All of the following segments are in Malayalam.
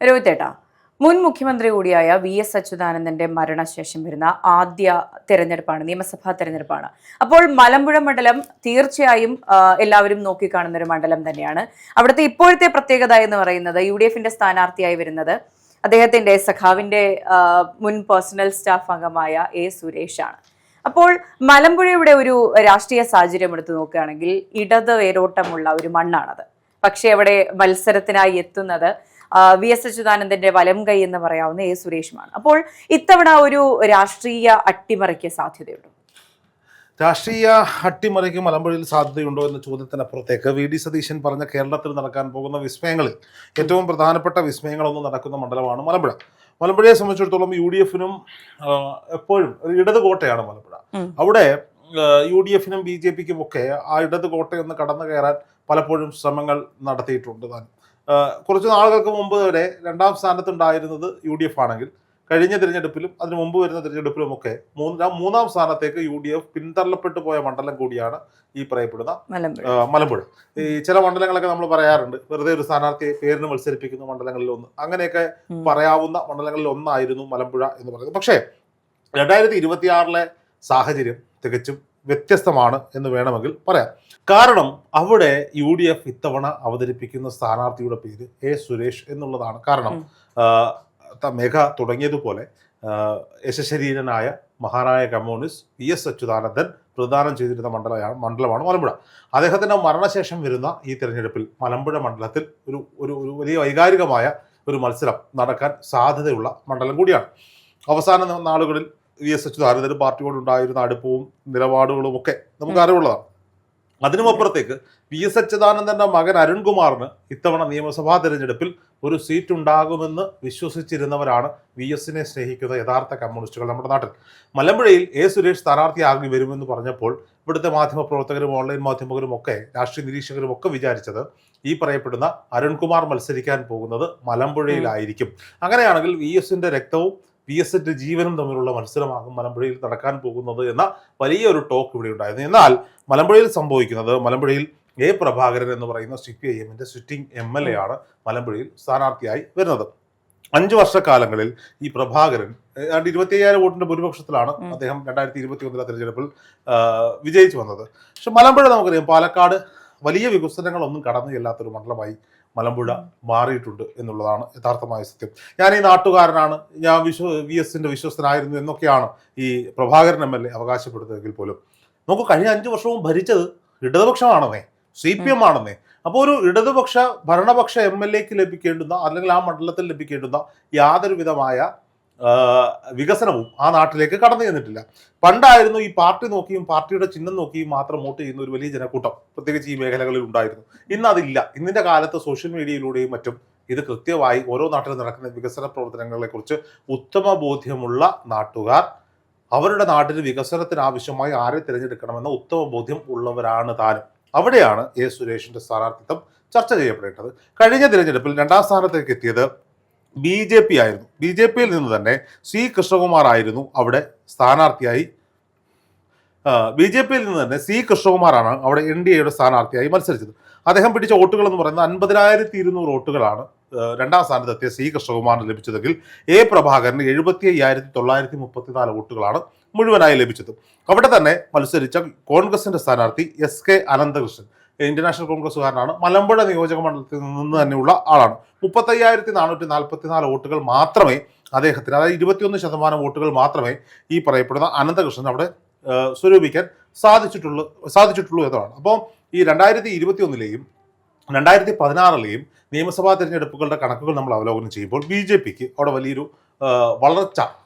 രോഹിതേട്ടാ, മുൻ മുഖ്യമന്ത്രി കൂടിയായ VS അച്യുതാനന്ദന്റെ മരണശേഷം വരുന്ന ആദ്യ തെരഞ്ഞെടുപ്പാണ്, നിയമസഭാ തെരഞ്ഞെടുപ്പാണ്. അപ്പോൾ മലമ്പുഴ മണ്ഡലം തീർച്ചയായും എല്ലാവരും നോക്കിക്കാണുന്ന ഒരു മണ്ഡലം തന്നെയാണ്. അവിടുത്തെ ഇപ്പോഴത്തെ പ്രത്യേകത എന്ന് പറയുന്നത് UDFന്റെ സ്ഥാനാർത്ഥിയായി വരുന്നത് അദ്ദേഹത്തിന്റെ സഖാവിന്റെ മുൻ പേഴ്സണൽ സ്റ്റാഫ് അംഗമായ സുരേഷാണ്. അപ്പോൾ മലമ്പുഴയുടെ ഒരു രാഷ്ട്രീയ സാഹചര്യം എടുത്തു നോക്കുകയാണെങ്കിൽ ഇടത് വേരോട്ടമുള്ള ഒരു മണ്ണാണത്. പക്ഷെ അവിടെ മത്സരത്തിനായി എത്തുന്നത് VS അച്യുതാനന്ദന്റെ വലം കൈ എന്ന് പറയാവുന്ന സുരേഷുമാണ്. അപ്പോൾ ഇത്തവണ ഒരു രാഷ്ട്രീയ അട്ടിമറിക്ക് സാധ്യതയുണ്ട്. രാഷ്ട്രീയ അട്ടിമറിക്ക് മലമ്പുഴയിൽ സാധ്യതയുണ്ടോ എന്ന ചോദ്യത്തിനപ്പുറത്തേക്ക് VD സതീശൻ പറഞ്ഞ കേരളത്തിൽ നടക്കാൻ പോകുന്ന വിസ്മയങ്ങളിൽ ഏറ്റവും പ്രധാനപ്പെട്ട വിസ്മയങ്ങളൊന്നും നടക്കുന്ന മണ്ഡലമാണ് മലമ്പുഴ. മലമ്പുഴയെ സംബന്ധിച്ചിടത്തോളം UDFനും എപ്പോഴും ഒരു ഇടത് കോട്ടയാണ് മലമ്പുഴ. അവിടെ UDFനും BJPക്കും ഒക്കെ ആ ഇടത് കോട്ടയൊന്ന് കടന്നു കയറാൻ പലപ്പോഴും ശ്രമങ്ങൾ നടത്തിയിട്ടുണ്ട്. കുറച്ച് നാളുകൾക്ക് മുമ്പ് വരെ രണ്ടാം സ്ഥാനത്തുണ്ടായിരുന്നത് UDF ആണെങ്കിൽ കഴിഞ്ഞ തിരഞ്ഞെടുപ്പിലും അതിന് മുമ്പ് വരുന്ന തിരഞ്ഞെടുപ്പിലുമൊക്കെ മൂന്നാം സ്ഥാനത്തേക്ക് UDF പിന്തള്ളപ്പെട്ടു പോയ മണ്ഡലം കൂടിയാണ് ഈ പറയപ്പെടുന്ന മലമ്പുഴ. ഈ ചില മണ്ഡലങ്ങളൊക്കെ നമ്മൾ പറയാറുണ്ട്, വെറുതെ ഒരു സ്ഥാനാർത്ഥിയെ പേരിന് മത്സരിപ്പിക്കുന്ന മണ്ഡലങ്ങളിൽ ഒന്ന്, അങ്ങനെയൊക്കെ പറയാവുന്ന മണ്ഡലങ്ങളിൽ ഒന്നായിരുന്നു മലമ്പുഴ എന്ന് പറയുന്നത്. പക്ഷേ 2026 സാഹചര്യം തികച്ചും വ്യത്യസ്തമാണ് എന്ന് വേണമെങ്കിൽ പറയാം. കാരണം അവിടെ UDF ഇത്തവണ അവതരിപ്പിക്കുന്ന സ്ഥാനാർത്ഥിയുടെ പേര് സുരേഷ് എന്നുള്ളതാണ്. കാരണം മേഘ തുടങ്ങിയതുപോലെ യശശരീരനായ മഹാനായ കമ്മ്യൂണിസ്റ്റ് VS അച്യുതാനന്ദൻ പ്രദാനം ചെയ്തിരുന്ന മണ്ഡലമാണ് മലമ്പുഴ. അദ്ദേഹത്തിൻ്റെ മരണശേഷം വരുന്ന ഈ തെരഞ്ഞെടുപ്പിൽ മലമ്പുഴ മണ്ഡലത്തിൽ ഒരു വലിയ വൈകാരികമായ ഒരു മത്സരം നടക്കാൻ സാധ്യതയുള്ള മണ്ഡലം കൂടിയാണ്. അവസാന നാളുകളിൽ VS അച്യുതാനന്ദന് പാർട്ടിയോടുണ്ടായിരുന്ന അടുപ്പവും നിലപാടുകളും ഒക്കെ നമുക്ക് അറിവുള്ളതാണ്. അതിനുമപ്പുറത്തേക്ക് VS അച്യുതാനന്ദന്റെ മകൻ അരുൺകുമാറിന് ഇത്തവണ നിയമസഭാ തെരഞ്ഞെടുപ്പിൽ ഒരു സീറ്റ് ഉണ്ടാകുമെന്ന് വിശ്വസിച്ചിരുന്നവരാണ് VSനെ സ്നേഹിക്കുന്ന യഥാർത്ഥ കമ്മ്യൂണിസ്റ്റുകൾ നമ്മുടെ നാട്ടിൽ. മലമ്പുഴയിൽ സുരേഷ് സ്ഥാനാർത്ഥിയാകി വരുമെന്ന് പറഞ്ഞപ്പോൾ ഇവിടുത്തെ മാധ്യമപ്രവർത്തകരും ഓൺലൈൻ മാധ്യമങ്ങളും ഒക്കെ രാഷ്ട്രീയ നിരീക്ഷകരും ഒക്കെ വിചാരിച്ചത് ഈ പറയപ്പെടുന്ന അരുൺകുമാർ മത്സരിക്കാൻ പോകുന്നത് മലമ്പുഴയിലായിരിക്കും. അങ്ങനെയാണെങ്കിൽ VSന്റെ രക്തവും VSന്റെ ജീവനും തമ്മിലുള്ള മത്സരമാകും മലമ്പുഴയിൽ നടക്കാൻ പോകുന്നത് എന്ന വലിയൊരു ടോക്ക് ഇവിടെ ഉണ്ടായിരുന്നു. എന്നാൽ മലമ്പുഴയിൽ സംഭവിക്കുന്നത്, മലമ്പുഴയിൽ പ്രഭാകരൻ എന്ന് പറയുന്ന CPIMന്റെ സിറ്റിംഗ് MLA ആണ് മലമ്പുഴയിൽ സ്ഥാനാർത്ഥിയായി വരുന്നത്. 5 വർഷക്കാലങ്ങളിൽ ഈ പ്രഭാകരൻ 25,000 വോട്ടിന്റെ ഭൂരിപക്ഷത്തിലാണ് അദ്ദേഹം 2021 തെരഞ്ഞെടുപ്പിൽ വിജയിച്ചു വന്നത്. പക്ഷെ മലമ്പുഴ നമുക്കറിയാം, പാലക്കാട് വലിയ വികസനങ്ങളൊന്നും കടന്നു ചെല്ലാത്തൊരു മണ്ഡലമായി മലമ്പുഴ മാറിയിട്ടുണ്ട് എന്നുള്ളതാണ് യഥാർത്ഥമായ സത്യം. ഞാൻ ഈ നാട്ടുകാരനാണ്, ഞാൻ VSന്റെ വിശ്വസ്തനായിരുന്നു എന്നൊക്കെയാണ് ഈ പ്രഭാകരൻ MLA അവകാശപ്പെടുന്നതെങ്കിൽ പോലും നമുക്ക് കഴിഞ്ഞ 5 വർഷവും ഭരിച്ചത് ഇടതുപക്ഷമാണെന്നേ, CPM ആണെന്നേ. അപ്പോൾ ഒരു ഇടതുപക്ഷ ഭരണപക്ഷ MLAക്ക് ലഭിക്കേണ്ടുന്ന, അല്ലെങ്കിൽ ആ മണ്ഡലത്തിൽ ലഭിക്കേണ്ടുന്ന യാതൊരു വിധമായ വികസനവും ആ നാട്ടിലേക്ക് കടന്നു ചെന്നിട്ടില്ല. പണ്ടായിരുന്നു ഈ പാർട്ടി നോക്കിയും പാർട്ടിയുടെ ചിഹ്നം നോക്കിയും മാത്രം വോട്ട് ചെയ്യുന്ന ഒരു വലിയ ജനക്കൂട്ടം, പ്രത്യേകിച്ച് ഈ മേഖലകളിൽ ഉണ്ടായിരുന്നു. ഇന്ന് അതില്ല. ഇന്നിന്റെ കാലത്ത് സോഷ്യൽ മീഡിയയിലൂടെയും മറ്റും ഇത് കൃത്യമായി ഓരോ നാട്ടിൽ നടക്കുന്ന വികസന പ്രവർത്തനങ്ങളെ കുറിച്ച് ഉത്തമ ബോധ്യമുള്ള നാട്ടുകാർ അവരുടെ നാട്ടിൽ വികസനത്തിന് ആവശ്യമായി ആരെ തിരഞ്ഞെടുക്കണമെന്ന ഉത്തമ ബോധ്യം ഉള്ളവരാണ് താനും. അവിടെയാണ് സുരേഷിന്റെ സ്ഥാനാർത്ഥിത്വം ചർച്ച ചെയ്യപ്പെടേണ്ടത്. കഴിഞ്ഞ തിരഞ്ഞെടുപ്പിൽ 2ാം സ്ഥാനത്തേക്ക് എത്തിയത് BJP ആയിരുന്നു. BJPയിൽ നിന്ന് തന്നെ കൃഷ്ണകുമാർ ആയിരുന്നു അവിടെ സ്ഥാനാർത്ഥിയായി. BJPയിൽ നിന്ന് തന്നെ കൃഷ്ണകുമാറാണ് അവിടെ NDAയുടെ സ്ഥാനാർത്ഥിയായി മത്സരിച്ചത്. അദ്ദേഹം പിടിച്ച വോട്ടുകൾ എന്ന് പറയുന്നത് 50,200 വോട്ടുകളാണ് 2ാം സ്ഥാനത്തെത്തിയ കൃഷ്ണകുമാറിന് ലഭിച്ചതെങ്കിൽ പ്രഭാകരന് 75,934 വോട്ടുകളാണ് മുഴുവനായി ലഭിച്ചത്. അവിടെ തന്നെ മത്സരിച്ച കോൺഗ്രസിന്റെ സ്ഥാനാർത്ഥി SK അനന്തകൃഷ്ണൻ, ഇന്റർനാഷണൽ കോൺഗ്രസ്സുകാരനാണ്, മലമ്പുഴ നിയോജക മണ്ഡലത്തിൽ നിന്ന് തന്നെയുള്ള ആളാണ്. 35,444 വോട്ടുകൾ മാത്രമേ അദ്ദേഹത്തിന്, അതായത് 21% വോട്ടുകൾ മാത്രമേ ഈ പറയപ്പെടുന്ന അനന്തകൃഷ്ണൻ അവിടെ സ്വരൂപിക്കാൻ സാധിച്ചിട്ടുള്ളൂ എന്നതാണ്. അപ്പോൾ ഈ 2021 2016 നിയമസഭാ തെരഞ്ഞെടുപ്പുകളുടെ കണക്കുകൾ നമ്മൾ അവലോകനം ചെയ്യുമ്പോൾ BJPക്ക് അവിടെ വലിയൊരു വളർച്ച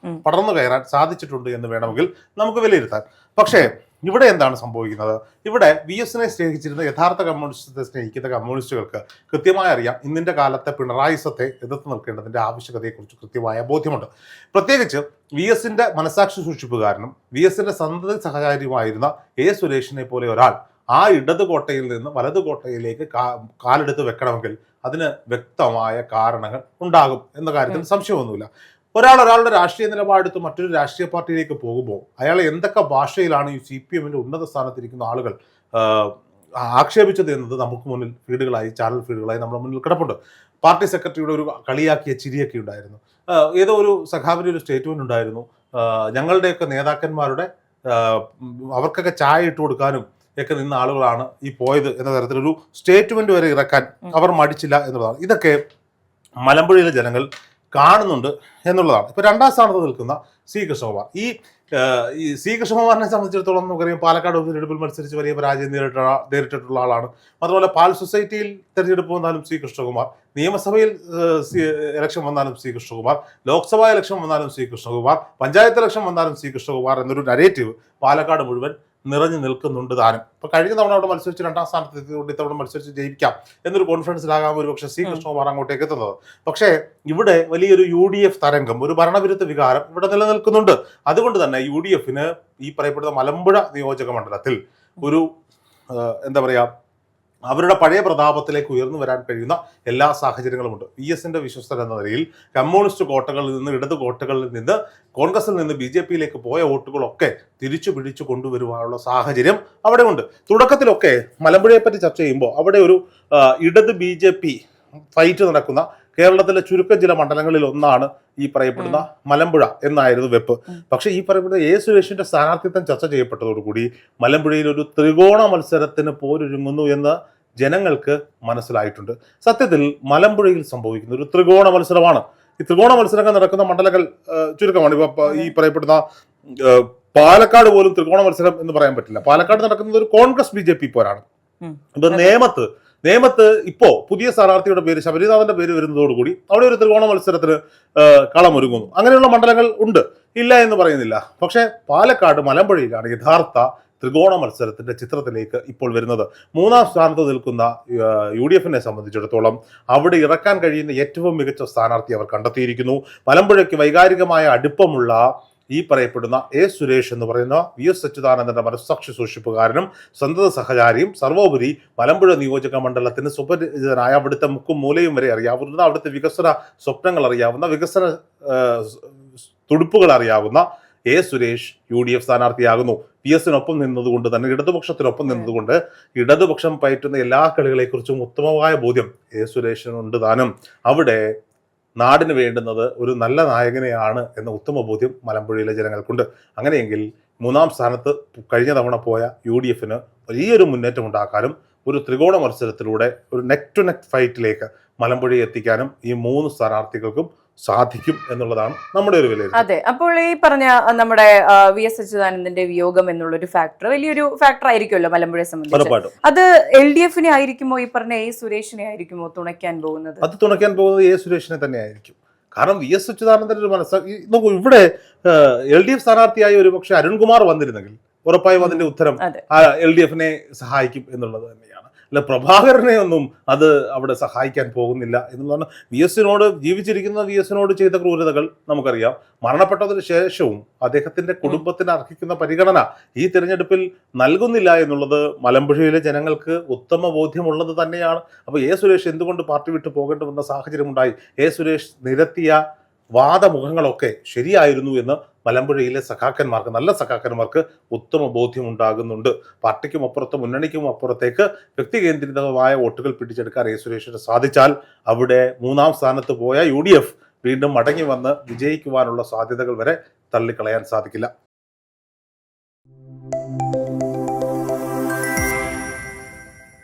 പടർന്നു കയറാൻ സാധിച്ചിട്ടുണ്ട് എന്ന് വേണമെങ്കിൽ നമുക്ക് വിലയിരുത്താൻ. പക്ഷേ ഇവിടെ എന്താണ് സംഭവിക്കുന്നത്? ഇവിടെ VSനെ സ്നേഹിച്ചിരുന്ന യഥാർത്ഥ കമ്മ്യൂണിസ്റ്റത്തെ സ്നേഹിക്കുന്ന കമ്മ്യൂണിസ്റ്റുകൾക്ക് കൃത്യമായി അറിയാം ഇന്നിൻ്റെ കാലത്തെ പിണറായിസത്തെ എതിർത്ത് നിൽക്കേണ്ടതിൻ്റെ ആവശ്യകതയെക്കുറിച്ച് കൃത്യമായ ബോധ്യമുണ്ട്. പ്രത്യേകിച്ച് VSന്റെ മനസാക്ഷി സൂക്ഷിപ്പുകാരനും VSന്റെ സന്തതി സഹചാരിയുമായിരുന്ന സുരേഷിനെ പോലെ ഒരാൾ ആ ഇടത് കോട്ടയിൽ നിന്ന് വലത് കോട്ടയിലേക്ക് കാലെടുത്ത് വെക്കണമെങ്കിൽ അതിന് വ്യക്തമായ കാരണങ്ങൾ ഉണ്ടാകും എന്ന കാര്യത്തിൽ സംശയമൊന്നുമില്ല. ഒരാളുടെ രാഷ്ട്രീയ നിലപാടെടുത്ത് മറ്റൊരു രാഷ്ട്രീയ പാർട്ടിയിലേക്ക് പോകുമ്പോൾ അയാൾ എന്തൊക്കെ ഭാഷയിലാണ് ഈ CPMന്റെ ഉന്നത സ്ഥാനത്തിരിക്കുന്ന ആളുകൾ ആക്ഷേപിച്ചത് എന്നത് നമുക്ക് മുന്നിൽ ചാനൽ ഫീഡുകളായി നമ്മുടെ മുന്നിൽ കിടപ്പുണ്ട്. പാർട്ടി സെക്രട്ടറിയുടെ ഒരു കളിയാക്കിയ ചിരിയൊക്കെ ഉണ്ടായിരുന്നു. ഏതോ ഒരു സഖാവിൻ്റെ ഒരു സ്റ്റേറ്റ്മെന്റ് ഉണ്ടായിരുന്നു, ഞങ്ങളുടെയൊക്കെ നേതാക്കന്മാരുടെ അവർക്കൊക്കെ ചായ ഇട്ട് കൊടുക്കാനും ഒക്കെ നിന്ന ആളുകളാണ് ഈ പോയത് എന്ന തരത്തിലൊരു സ്റ്റേറ്റ്മെന്റ് വരെ ഇറക്കാൻ അവർ മടിച്ചില്ല എന്നുള്ളതാണ്. ഇതൊക്കെ മലമ്പുഴയിലെ ജനങ്ങൾ കാണുന്നുണ്ട് എന്നുള്ളതാണ്. ഇപ്പൊ രണ്ടാം സ്ഥാനത്ത് നിൽക്കുന്ന സി കൃഷ്ണകുമാർ, ഈ സി കൃഷ്ണകുമാറിനെ സംബന്ധിച്ചിടത്തോളം നമുക്കറിയാം പാലക്കാട് ഉപതെരഞ്ഞെടുപ്പിൽ മത്സരിച്ച് വലിയ പരാജയം നേരിട്ടിട്ടുള്ള ആളാണ്. മാത്രമല്ല പാൽ സൊസൈറ്റിയിൽ തെരഞ്ഞെടുപ്പ് വന്നാലും സി കൃഷ്ണകുമാർ, നിയമസഭയിൽ ഇലക്ഷൻ വന്നാലും സി കൃഷ്ണകുമാർ, ലോക്സഭാ ഇലക്ഷൻ വന്നാലും സി കൃഷ്ണകുമാർ, പഞ്ചായത്ത് ഇലക്ഷൻ വന്നാലും സി കൃഷ്ണകുമാർ എന്നൊരു നരേറ്റീവ് പാലക്കാട് മുഴുവൻ നിറഞ്ഞു നിൽക്കുന്നുണ്ട് താനും. ഇപ്പൊ കഴിഞ്ഞ തവണ അവിടെ മത്സരിച്ച് രണ്ടാം സ്ഥാനത്ത് എത്തിയതുകൊണ്ട് ഇത്തവണ മത്സരിച്ച് ജയിക്കാം എന്നൊരു കോൺഫിഡൻസിലാകാം ഒരു പക്ഷേ സി കൃഷ്ണകുമാർ അങ്ങോട്ടേക്ക് എത്തുന്നത്. പക്ഷേ ഇവിടെ വലിയൊരു UDF തരംഗം, ഒരു ഭരണവിരുദ്ധ വികാരം ഇവിടെ നിലനിൽക്കുന്നുണ്ട്. അതുകൊണ്ട് തന്നെ UDFന് ഈ പറയപ്പെടുന്ന മലമ്പുഴ നിയോജക മണ്ഡലത്തിൽ ഒരു എന്താ പറയാ, അവരുടെ പഴയ പ്രതാപത്തിലേക്ക് ഉയർന്നു വരാൻ കഴിയുന്ന എല്ലാ സാഹചര്യങ്ങളുമുണ്ട്. VSന്റെ വിശ്വസ്തർ എന്ന നിലയിൽ കമ്മ്യൂണിസ്റ്റ് കോട്ടകളിൽ നിന്ന്, ഇടത് കോട്ടകളിൽ നിന്ന്, കോൺഗ്രസിൽ നിന്ന് BJPയിലേക്ക് പോയ വോട്ടുകളൊക്കെ തിരിച്ചു പിടിച്ചു കൊണ്ടുവരുവാനുള്ള സാഹചര്യം അവിടെ ഉണ്ട്. തുടക്കത്തിലൊക്കെ മലമ്പുഴയെ പറ്റി ചർച്ച ചെയ്യുമ്പോൾ അവിടെ ഒരു ഇടത് BJP ഫൈറ്റ് നടക്കുന്ന കേരളത്തിലെ ചുരുക്കം ചില മണ്ഡലങ്ങളിൽ ഒന്നാണ് ഈ പറയപ്പെടുന്ന മലമ്പുഴ എന്നായിരുന്നു വെപ്പ്. പക്ഷെ ഈ പറയപ്പെടുന്ന സുരേഷിന്റെ സ്ഥാനാർത്ഥിത്വം ചർച്ച ചെയ്യപ്പെട്ടതോടുകൂടി മലമ്പുഴയിൽ ഒരു ത്രികോണ മത്സരത്തിന് പോരൊരുങ്ങുന്നു എന്ന് ജനങ്ങൾക്ക് മനസ്സിലായിട്ടുണ്ട്. സത്യത്തിൽ മലമ്പുഴയിൽ സംഭവിക്കുന്ന ഒരു ത്രികോണ മത്സരമാണ്. ഈ ത്രികോണ മത്സരങ്ങൾ നടക്കുന്ന മണ്ഡലങ്ങൾ ചുരുക്കമാണ്. ഇപ്പൊ ഈ പറയപ്പെടുന്ന പാലക്കാട് പോലും ത്രികോണ മത്സരം എന്ന് പറയാൻ പറ്റില്ല. പാലക്കാട് നടക്കുന്നത് ഒരു കോൺഗ്രസ് BJP പോരാണ്. ഇപ്പൊ നേമത്ത് ഇപ്പോ പുതിയ സ്ഥാനാർത്ഥിയുടെ പേര്, ശബരിനാഥന്റെ പേര് വരുന്നതോടുകൂടി അവിടെ ഒരു ത്രികോണ മത്സരത്തിന് കളമൊരുങ്ങുന്നു. അങ്ങനെയുള്ള മണ്ഡലങ്ങൾ ഉണ്ട്, ഇല്ല എന്ന് പറയുന്നില്ല. പക്ഷെ പാലക്കാട് മലമ്പുഴയിലാണ് യഥാർത്ഥ ത്രികോണ മത്സരത്തിന്റെ ചിത്രത്തിലേക്ക് ഇപ്പോൾ വരുന്നത്. മൂന്നാം സ്ഥാനത്ത് നിൽക്കുന്ന UDFനെ സംബന്ധിച്ചിടത്തോളം അവിടെ ഇറക്കാൻ കഴിയുന്ന ഏറ്റവും മികച്ച സ്ഥാനാർത്ഥി അവർ കണ്ടെത്തിയിരിക്കുന്നു. മലമ്പുഴയ്ക്ക് വൈകാരികമായ അടുപ്പമുള്ള ഈ പറയപ്പെടുന്ന സുരേഷ് എന്ന് പറയുന്ന VS അച്യുതാനന്ദന്റെ മനസ്സാക്ഷി സൂക്ഷിപ്പുകാരനും സന്തത സഹചാരിയും, സർവോപരി മലമ്പുഴ നിയോജക മണ്ഡലത്തിന് സുപരിചിതനായ, അവിടുത്തെ മുക്കും മൂലയും വരെ അറിയാവുന്ന, അവിടുത്തെ വികസന സ്വപ്നങ്ങൾ അറിയാവുന്ന, വികസന തുടുപ്പുകൾ അറിയാവുന്ന സുരേഷ് UDF സ്ഥാനാർത്ഥിയാകുന്നു. VSനൊപ്പം നിന്നതുകൊണ്ട് തന്നെ, ഇടതുപക്ഷത്തിനൊപ്പം നിന്നതുകൊണ്ട് ഇടതുപക്ഷം പയറ്റുന്ന എല്ലാ കളികളെക്കുറിച്ചും ഉത്തമമായ ബോധ്യം സുരേഷിനുണ്ട് താനും. അവിടെ നാടിന് വേണ്ടുന്നത് ഒരു നല്ല നായകനെയാണ് എന്ന ഉത്തമ ബോധ്യം മലമ്പുഴയിലെ ജനങ്ങൾക്കുണ്ട്. അങ്ങനെയെങ്കിൽ മൂന്നാം സ്ഥാനത്ത് കഴിഞ്ഞ തവണ പോയ UDFന് വലിയൊരു മുന്നേറ്റം ഉണ്ടാക്കാനും ഒരു ത്രികോണ മത്സരത്തിലൂടെ ഒരു നെക്ക് ടു നെക്ക് ഫൈറ്റിലേക്ക് മലമ്പുഴയെ എത്തിക്കാനും ഈ മൂന്ന് സ്ഥാനാർത്ഥികൾക്കും സാധിക്കും എന്നുള്ളതാണ് നമ്മുടെ ഒരു വിലയിരുത്തൽ. അതെ, അപ്പോൾ ഈ പറഞ്ഞ നമ്മുടെ VS അച്യുതാനന്ദന്റെ വിയോഗം എന്നുള്ളൊരു ഫാക്ടർ വലിയൊരു ഫാക്ടർ ആയിരിക്കുമല്ലോ മലമ്പുഴയെ സംബന്ധിച്ച്. അത് LDFനെ ആയിരിക്കുമോ, ഈ പറഞ്ഞ സുരേഷിനെ ആയിരിക്കുമോ തുണയ്ക്കാൻ പോകുന്നത്? അത് തുണയ്ക്കാൻ പോകുന്നത് സുരേഷിനെ തന്നെ ആയിരിക്കും. കാരണം VS അച്യുതാനന്ദന്റെ ഒരു നോക്കൂ, ഇവിടെ LDF സ്ഥാനാർത്ഥിയായ ഒരു പക്ഷെ അരുൺകുമാർ വന്നിരുന്നെങ്കിൽ ഉറപ്പായും അതിന്റെ ഉത്തരം LDFനെ സഹായിക്കും എന്നുള്ളത് തന്നെയാണ്. അല്ല, പ്രഭാകരനെ ഒന്നും അത് അവിടെ സഹായിക്കാൻ പോകുന്നില്ല എന്നുള്ളതാണ്. VSനോട് ജീവിച്ചിരിക്കുന്ന VSനോട് ചെയ്ത ക്രൂരതകൾ നമുക്കറിയാം. മരണപ്പെട്ടതിന് ശേഷവും അദ്ദേഹത്തിന്റെ കുടുംബത്തിന് അർഹിക്കുന്ന പരിഗണന ഈ തിരഞ്ഞെടുപ്പിൽ നൽകുന്നില്ല എന്നുള്ളത് മലമ്പുഴയിലെ ജനങ്ങൾക്ക് ഉത്തമ ബോധ്യമുള്ളത് തന്നെയാണ്. അപ്പോൾ സുരേഷ് എന്തുകൊണ്ട് പാർട്ടി വിട്ടു പോകേണ്ടി വന്ന സാഹചര്യമുണ്ടായി? സുരേഷ് നിരത്തിയ വാദമുഖങ്ങളൊക്കെ ശരിയായിരുന്നു എന്ന് മലമ്പുഴയിലെ സഖാക്കന്മാർക്ക്, നല്ല സഖാക്കന്മാർക്ക് ഉത്തമ ബോധ്യം ഉണ്ടാകുന്നുണ്ട്. പാർട്ടിക്കും അപ്പുറത്ത്, മുന്നണിക്കും അപ്പുറത്തേക്ക് വ്യക്തികേന്ദ്രിതമായ വോട്ടുകൾ പിടിച്ചെടുക്കാൻ സുരേഷിന് സാധിച്ചാൽ അവിടെ മൂന്നാം സ്ഥാനത്ത് പോയ UDF വീണ്ടും മടങ്ങി വന്ന് വിജയിക്കുവാനുള്ള സാധ്യതകൾ വരെ തള്ളിക്കളയാൻ സാധിക്കില്ല.